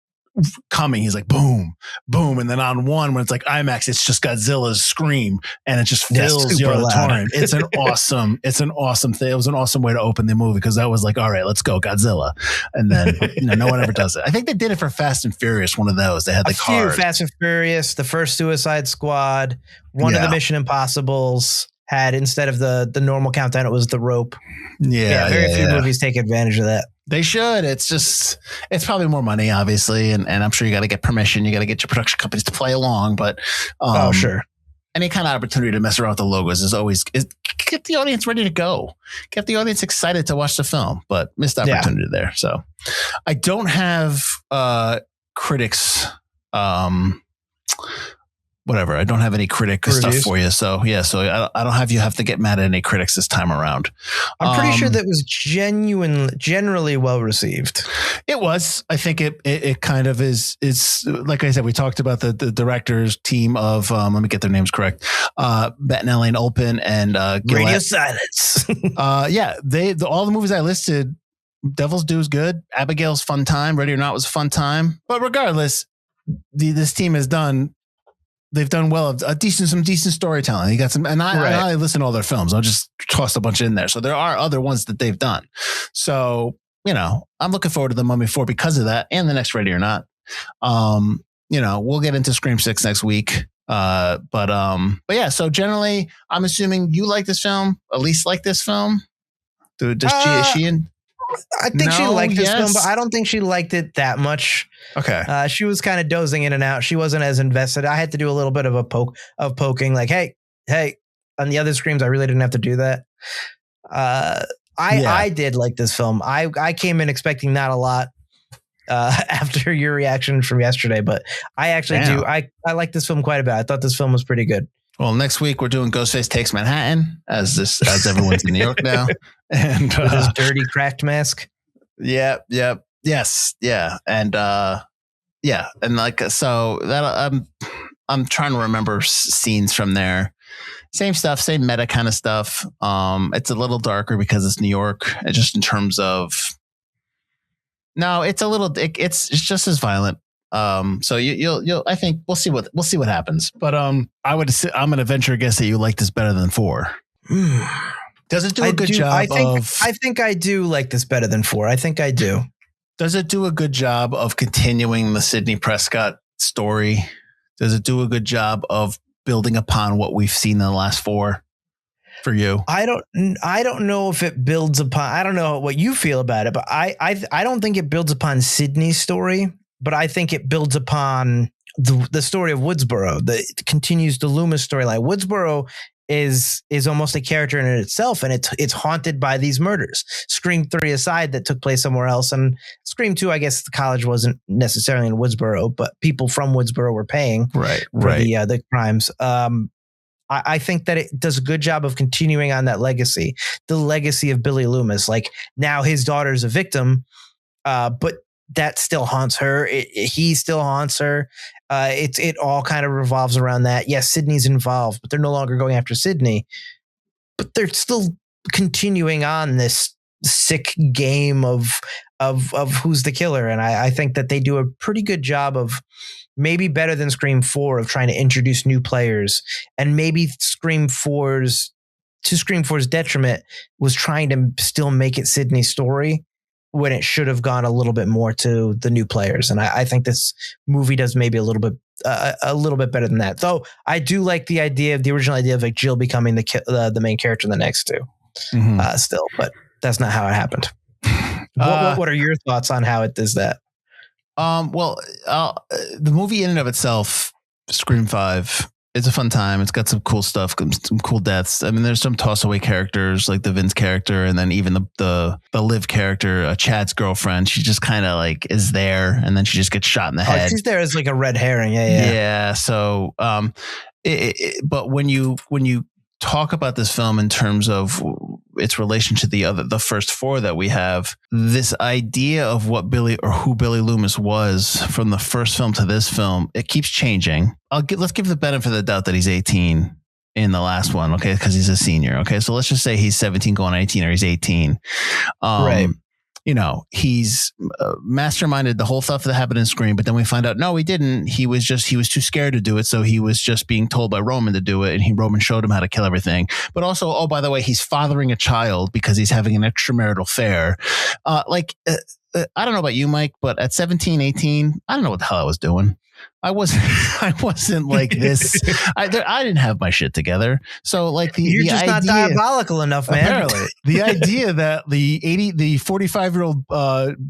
Speaker 1: coming. He's like, boom, boom. And then on one, when it's like IMAX, it's just Godzilla's scream and it just fills the auditorium. It's an awesome thing. It was an awesome way to open the movie, because that was like, all right, let's go Godzilla. And then no one ever does it. I think they did it for Fast and Furious. One of those. They had the card.
Speaker 2: Fast and Furious, the first Suicide Squad, one of the Mission Impossibles had, instead of the normal countdown, it was the rope. Very few movies take advantage of that.
Speaker 1: They should. It's probably more money, obviously, and I'm sure you got to get permission. You got to get your production companies to play along. But
Speaker 2: sure,
Speaker 1: any kind of opportunity to mess around with the logos is always get the audience ready to go, get the audience excited to watch the film. But missed opportunity there. So I don't have critics. Whatever. I don't have any critic stuff for you. So I don't have to get mad at any critics this time around.
Speaker 2: I'm pretty sure that was generally well received.
Speaker 1: It was. I think it kind of is like I said, we talked about the director's team of, let me get their names correct. Bettinelli and Olpin and
Speaker 2: Radio Silence.
Speaker 1: All the movies I listed, Devil's Due is good. Abigail's fun time. Ready or Not was a fun time. But regardless, this team has done. They've done well. Some decent storytelling. You got some, and I listen to all their films. I'll just toss a bunch in there. So there are other ones that they've done. So I'm looking forward to the Mummy 4 because of that, and the next Ready or Not. We'll get into Scream 6 next week. But yeah. So generally, I'm assuming you like this film. Elise like this film. Does she in?
Speaker 2: I think she liked this film, but
Speaker 1: yes.
Speaker 2: I don't think she liked it that much.
Speaker 1: Okay.
Speaker 2: She was kind of dozing in and out. She wasn't as invested. I had to do a little bit of poking, like, hey. On the other Screams, I really didn't have to do that. I did like this film. I came in expecting not a lot after your reaction from yesterday, but I actually do. I like this film quite a bit. I thought this film was pretty good.
Speaker 1: Well, next week we're doing Ghostface Takes Manhattan as everyone's in New York now, and
Speaker 2: with his dirty cracked mask.
Speaker 1: Yeah, yes, yeah, and like so that I'm trying to remember scenes from there. Same stuff, same meta kind of stuff. It's a little darker because it's New York, just in terms of. No, it's a little. It's just as violent. So you'll. I think we'll see what happens. But I'm gonna venture a guess that you like this better than 4. Does it do a good job?
Speaker 2: I think I do like this better than 4. I think I do.
Speaker 1: Does it do a good job of continuing the Sidney Prescott story? Does it do a good job of building upon what we've seen in the last 4 for you?
Speaker 2: I don't know if it builds upon. I don't know what you feel about it, but I don't think it builds upon Sidney's story, but I think it builds upon the story of Woodsboro. That continues the Loomis storyline. Woodsboro is almost a character in itself, and it's haunted by these murders. Scream 3 aside, that took place somewhere else, and Scream 2, I guess the college wasn't necessarily in Woodsboro, but people from Woodsboro were paying for the crimes. I think that it does a good job of continuing on that legacy, the legacy of Billy Loomis. Like, now his daughter's a victim, but that still haunts her. He still haunts her. It all kind of revolves around that. Yes, Sidney's involved, but they're no longer going after Sidney. But they're still continuing on this sick game of who's the killer. And I think that they do a pretty good job of, maybe better than Scream 4, of trying to introduce new players. And maybe Scream 4's detriment was trying to still make it Sidney's story, when it should have gone a little bit more to the new players. And I think this movie does maybe a little bit better than that. Though I do like the original idea of like Jill becoming the main character in the next 2 still, but that's not how it happened. What are your thoughts on how it does that?
Speaker 1: The movie in and of itself, Scream 5, it's a fun time. It's got some cool stuff, some cool deaths. I mean, there's some toss away characters like the Vince character, and then even the Liv character, Chad's girlfriend. She just kind of like is there, and then she just gets shot in the head.
Speaker 2: She's there as like a red herring. Yeah.
Speaker 1: So, but when you talk about this film in terms of its relation to the first 4 that we have, this idea of who Billy Loomis was from the first film to this film, it keeps changing. Let's give the benefit of the doubt that he's 18 in the last one. Okay. Cause he's a senior. Okay. So let's just say he's 17 going on 18, or he's 18. Right. You know, he's masterminded the whole stuff that happened in Scream, but then we find out, no, he didn't. He was too scared to do it. So he was just being told by Roman to do it. And Roman showed him how to kill everything. But also, oh, by the way, he's fathering a child because he's having an extramarital affair. I don't know about you, Mike, but at 17, 18, I don't know what the hell I was doing. I wasn't like this. I didn't have my shit together. So like
Speaker 2: you're just not diabolical enough, man. Apparently,
Speaker 1: the idea that the 45-year-old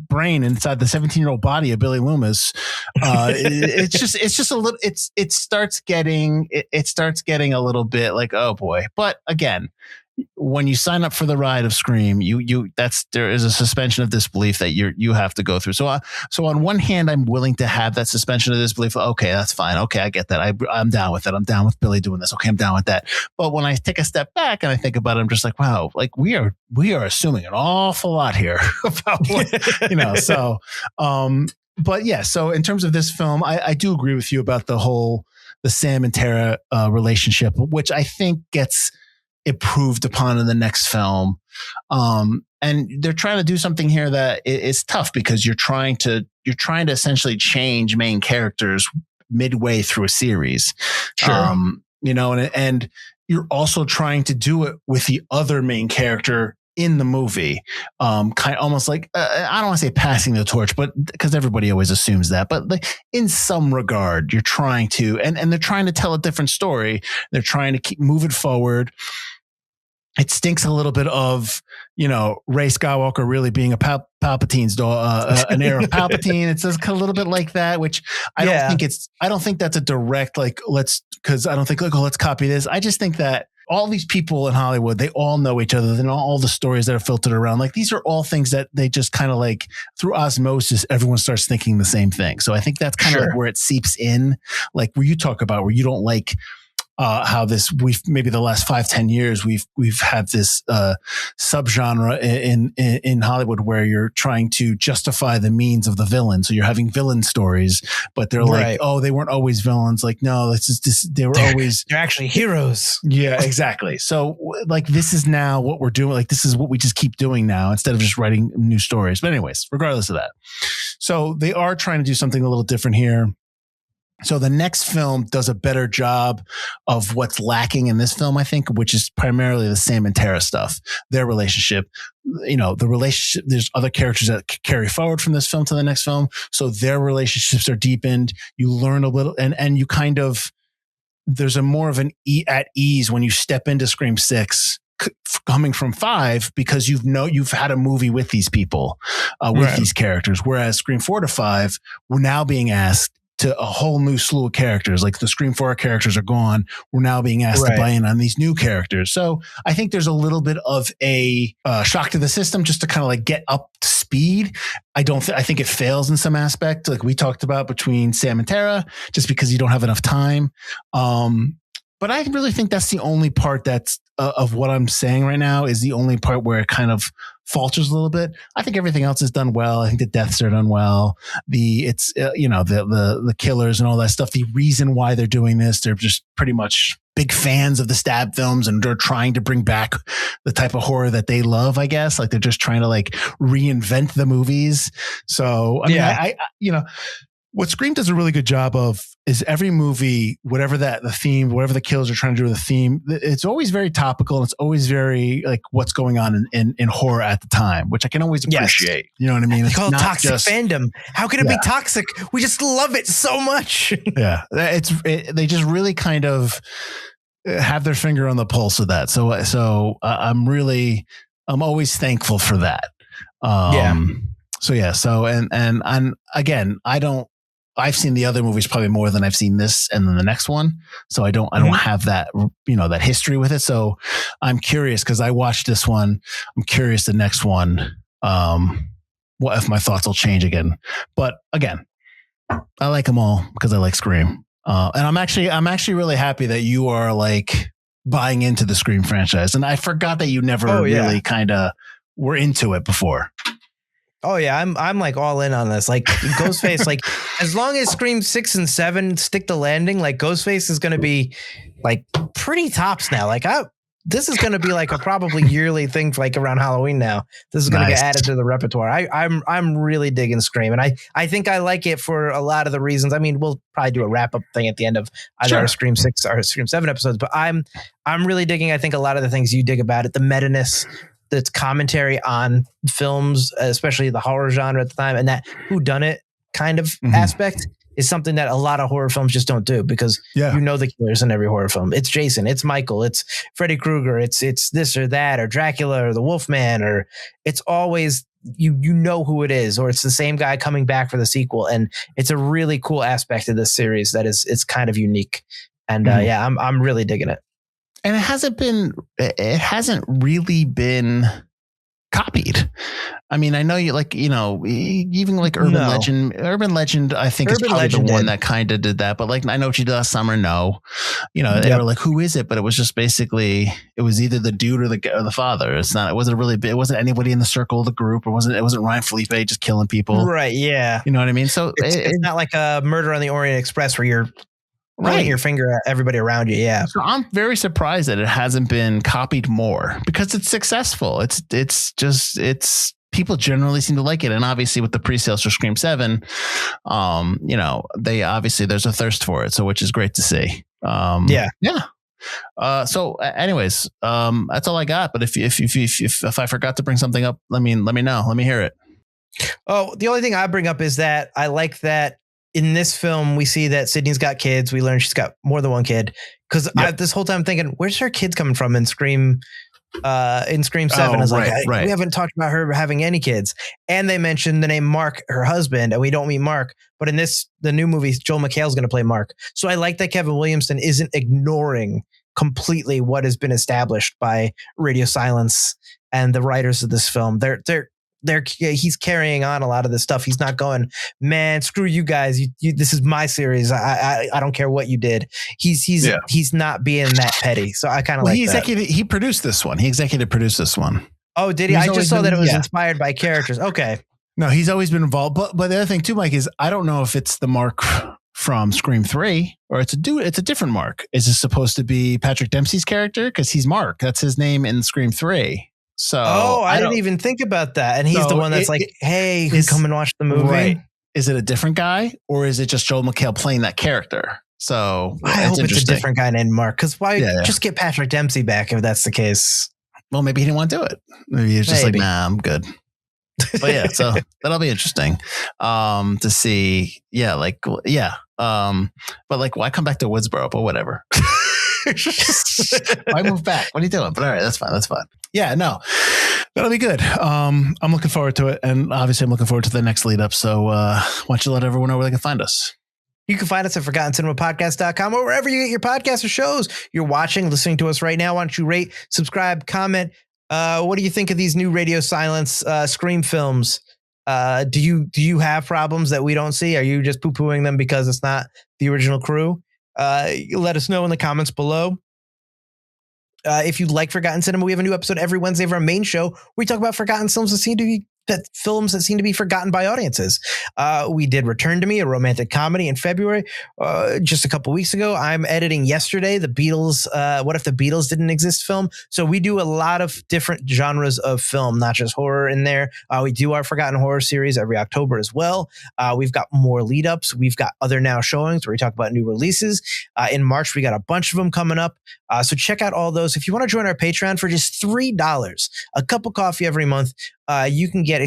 Speaker 1: brain inside the 17-year-old body of Billy Loomis, it's just a little. It starts getting a little bit like, oh boy. But again, when you sign up for the ride of Scream, there is a suspension of disbelief that you have to go through. So on one hand, I'm willing to have that suspension of disbelief. Okay, that's fine. Okay, I get that. I'm down with it. I'm down with Billy doing this. Okay, I'm down with that. But when I take a step back and I think about it, I'm just like, wow, like we are assuming an awful lot here about what, you know. So, but yeah. So in terms of this film, I do agree with you about the Sam and Tara relationship, which I think gets improved upon in the next film. And they're trying to do something here that is tough, because you're trying to essentially change main characters midway through a series.
Speaker 2: Sure.
Speaker 1: You know, and you're also trying to do it with the other main character in the movie. Kind of almost like, I don't want to say passing the torch, but because everybody always assumes that, but like in some regard, you're trying to, and they're trying to tell a different story. They're trying to keep moving forward. it stinks a little bit of, Rey Skywalker really being a Palpatine's daughter, an heir of Palpatine. It's just a little bit like that, which I don't think that's a direct, because I don't think let's copy this. I just think that all these people in Hollywood, they all know each other. Then all the stories that are filtered around, these are all things that they just kind of through osmosis, everyone starts thinking the same thing. So I think that's kind of where it seeps in, where you talk about where you don't like how we've maybe the last 5-10 years we've had this subgenre in Hollywood where you're trying to justify the means of the villain. So you're having villain stories, but they're oh, they weren't always villains. No, they're
Speaker 2: actually heroes.
Speaker 1: Yeah, exactly. So this is now what we're doing. This is what we just keep doing now instead of just writing new stories. But anyways, regardless of that, so they are trying to do something a little different here. So the next film does a better job of what's lacking in this film, I think, which is primarily the Sam and Tara stuff, their relationship, the relationship. There's other characters that carry forward from this film to the next film. So their relationships are deepened. You learn a little and you kind of, there's a more of an at ease when you step into Scream 6 coming from 5 because you've had a movie with these people, with these characters. Whereas Scream 4 to 5, we're now being asked to a whole new slew of characters. The Scream 4 characters are gone. We're now being asked to buy in on these new characters. So I think there's a little bit of a shock to the system just to kind of get up to speed. I think it fails in some aspect, like we talked about between Sam and Tara, just because you don't have enough time. But I really think that's the only part that's of what I'm saying right now is the only part where it kind of falters a little bit. I think everything else is done well. I think the deaths are done well. The killers and all that stuff. The reason why they're doing this, they're just pretty much big fans of the stab films and they're trying to bring back the type of horror that they love, I guess. They're just trying to reinvent the movies. So I what Scream does a really good job of is every movie, whatever the theme, whatever the killers are trying to do with the theme, it's always very topical. And it's always very what's going on in horror at the time, which I can always appreciate. Yes. You know what I mean?
Speaker 2: It's called toxic fandom. How can it be toxic? We just love it so much.
Speaker 1: Yeah. They just really kind of have their finger on the pulse of that. So I'm always thankful for that. I've seen the other movies probably more than I've seen this and then the next one. So I don't have that, that history with it. So I'm curious because I watched this one. I'm curious the next one. What if my thoughts will change again? But again, I like them all because I like Scream. And I'm actually really happy that you are buying into the Scream franchise. And I forgot that you never really kind of were into it before.
Speaker 2: Oh yeah, I'm all in on this. Ghostface, as long as Scream 6 and 7 stick the landing, Ghostface is going to be pretty tops now. This is going to be a probably yearly thing for around Halloween now. This is going to get added to the repertoire. I'm really digging Scream, and I think I like it for a lot of the reasons. I mean, we'll probably do a wrap up thing at the end of either our Scream 6 or Scream 7 episodes, but I'm really digging. I think a lot of the things you dig about it, the meta-ness, that's commentary on films, especially the horror genre at the time, and that whodunit kind of aspect is something that a lot of horror films just don't do because the killers in every horror film. It's Jason, it's Michael, it's Freddy Krueger, it's this or that, or Dracula or the Wolfman, or it's always you know who it is, or it's the same guy coming back for the sequel. And it's a really cool aspect of this series that it's kind of unique. And I'm really digging it.
Speaker 1: And it hasn't really been copied. I mean, I know even Urban Legend, I think is probably the one that kind of did that. But I Know What You Did Last Summer. No, they were who is it? But it was just basically, it was either the dude or the father. It wasn't anybody in the circle of the group. It wasn't Ryan Felipe just killing people.
Speaker 2: Right. Yeah.
Speaker 1: You know what I mean? So
Speaker 2: it's not like a Murder on the Orient Express where you're pointing your finger at everybody around you. Yeah.
Speaker 1: So I'm very surprised that it hasn't been copied more because it's successful. It's people generally seem to like it. And obviously with the pre-sales for Scream 7, there's a thirst for it. So, which is great to see. So anyways, that's all I got. But if I forgot to bring something up, let me know. Let me hear it.
Speaker 2: Oh, the only thing I bring up is that I like that in this film, we see that Sydney's got kids. We learn she's got more than one kid. Because this whole time thinking, where's her kids coming from in Scream in Scream 7. I was
Speaker 1: right.
Speaker 2: we haven't talked about her having any kids. And they mentioned the name Mark, her husband, and we don't meet Mark. But in the new movie, Joel McHale's going to play Mark. So I like that Kevin Williamson isn't ignoring completely what has been established by Radio Silence and the writers of this film. He's carrying on a lot of this stuff. He's not going, man, screw you guys. This is my series. I don't care what you did. He's not being that petty. So I kind of like that.
Speaker 1: He produced this one. He executive produced this one.
Speaker 2: Oh, did he? I just saw that it was inspired by characters. Okay.
Speaker 1: No, he's always been involved. But the other thing too, Mike, is I don't know if it's the Mark from Scream 3 or it's a different Mark. Is this supposed to be Patrick Dempsey's character? Because he's Mark. That's his name in Scream 3. So
Speaker 2: I didn't even think about that. And he's the one that's hey, come and watch the movie.
Speaker 1: Right. Is it a different guy or is it just Joel McHale playing that character? So
Speaker 2: I hope it's a different guy named Mark. Because why just get Patrick Dempsey back if that's the case?
Speaker 1: Well, maybe he didn't want to do it. Maybe he's just like, nah, I'm good. But yeah, so that'll be interesting to see. Yeah, but why come back to Woodsboro? But whatever. Why move back? What are you doing? But all right, that's fine. Yeah, no, that'll be good. I'm looking forward to it, and obviously I'm looking forward to the next lead up. So why don't you let everyone know where they can find us?
Speaker 2: You can find us at ForgottenCinemaPodcast.com or wherever you get your podcasts or shows you're watching, listening to us right now. Why don't you rate, subscribe, comment? What do you think of these new Radio Silence Scream films? Do you have problems that we don't see? Are you just poo-pooing them because it's not the original crew? Let us know in the comments below. If you like Forgotten Cinema, we have a new episode every Wednesday of our main show where we talk about forgotten films that seem to be forgotten by audiences. We did Return to Me, a romantic comedy in February, just a couple weeks ago. I'm editing yesterday the Beatles, What If the Beatles Didn't Exist film. So we do a lot of different genres of film, not just horror in there. We do our Forgotten Horror series every October as well. We've got more lead ups. We've got other now showings where we talk about new releases. In March, we got a bunch of them coming up. So check out all those. If you want to join our Patreon for just $3, a cup of coffee every month, you can get our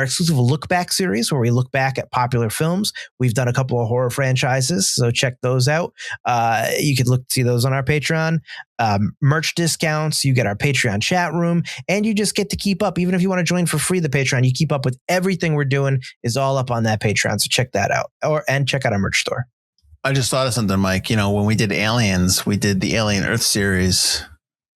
Speaker 2: exclusive look back series where we look back at popular films. We've done a couple of horror franchises, so check those out. You could see those on our Patreon. Merch discounts, you get our Patreon chat room, and you just get to keep up. Even if you want to join for free the Patreon, you keep up with everything we're doing is all up on that Patreon. So check that out, and check out our merch store.
Speaker 1: I just thought of something, Mike. When we did Aliens, we did the Alien Earth series.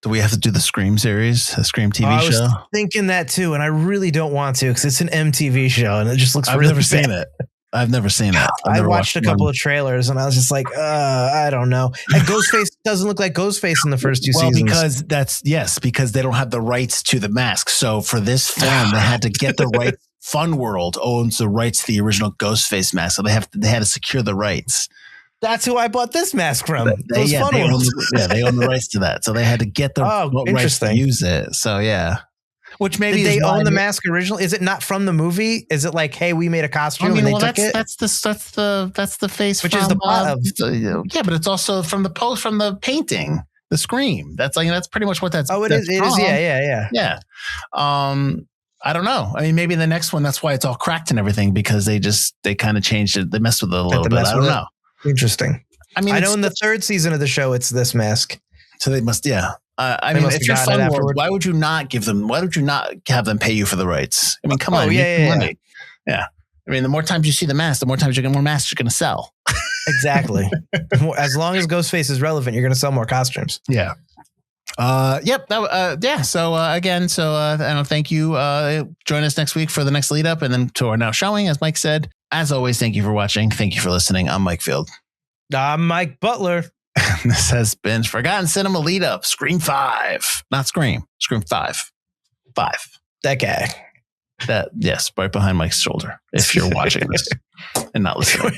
Speaker 1: Do we have to do the Scream series, the Scream TV show? I was
Speaker 2: thinking that too, and I really don't want to because it's an MTV show and it just looks really bad.
Speaker 1: I've never seen it.
Speaker 2: I watched a couple of trailers and I was just like, I don't know. And Ghostface doesn't look like Ghostface in the first two seasons.
Speaker 1: Because they don't have the rights to the mask. So for this film, they had to get the rights. Fun World owns the rights to the original Ghostface mask, so they had to secure the rights.
Speaker 2: That's who I bought this mask from.
Speaker 1: They own the rights to that. So they had to get the rights to use it. So yeah. Which maybe
Speaker 2: did they own the mask originally? Is it not from the movie? Is it like, hey, we made a costume and they took it?
Speaker 1: That's the face,
Speaker 2: which is the plot of
Speaker 1: but it's also from the painting, the Scream. That's pretty much what that's.
Speaker 2: Oh, it is. It is. Yeah.
Speaker 1: I don't know. I mean, maybe in the next one, that's why it's all cracked and everything because they kind of changed it. They messed with it a little bit. I don't know.
Speaker 2: Interesting. I mean, I know in the third season of the show, it's this mask.
Speaker 1: So they must, yeah. I mean, if you're Fun World, why would you not have them pay you for the rights? I mean, come on. Yeah. I mean, the more times you see the mask, the more masks you're going to sell.
Speaker 2: Exactly. As long as Ghostface is relevant, you're going to sell more costumes.
Speaker 1: Yeah. Yep. So again, I don't thank you. Join us next week for the next lead up and then to our now showing, as Mike said. As always, thank you for watching. Thank you for listening. I'm Mike Field.
Speaker 2: I'm Mike Butler.
Speaker 1: This has been Forgotten Cinema Lead Up, Scream 5. Not Scream, Scream 5. 5.
Speaker 2: That guy.
Speaker 1: Yes, right behind Mike's shoulder, if you're watching this and not listening.